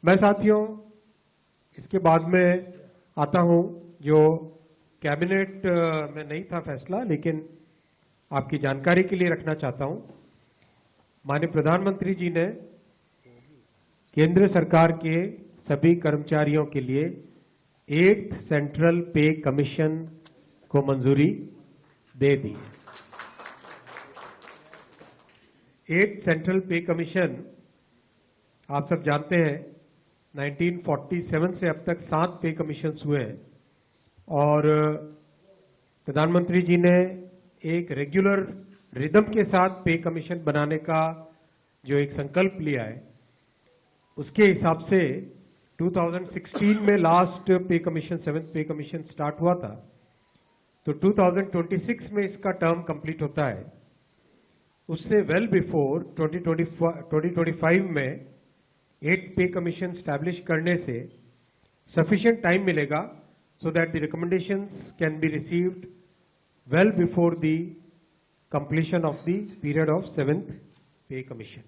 मैं साथियों इसके बाद में आता हूं, जो कैबिनेट में नहीं था फैसला, लेकिन आपकी जानकारी के लिए रखना चाहता हूं। माननीय प्रधानमंत्री जी ने केंद्र सरकार के सभी कर्मचारियों के लिए 8th सेंट्रल पे कमीशन को मंजूरी दे दी। 8th सेंट्रल पे कमीशन आप सब जानते हैं 1947 से अब तक 7 पे कमीशन हुए हैं और प्रधानमंत्री जी ने एक रेगुलर रिदम के साथ पे कमीशन बनाने का जो एक संकल्प लिया है, उसके हिसाब से 2016 में लास्ट पे कमीशन 7th पे कमीशन स्टार्ट हुआ था, तो 2026 में इसका टर्म कंप्लीट होता है। उससे वेल बिफोर 2025 में 8th पे कमीशन स्टैब्लिश करने से सफिशिएंट टाइम मिलेगा so that the recommendations can be received well before the completion of the period of 7th pay commission.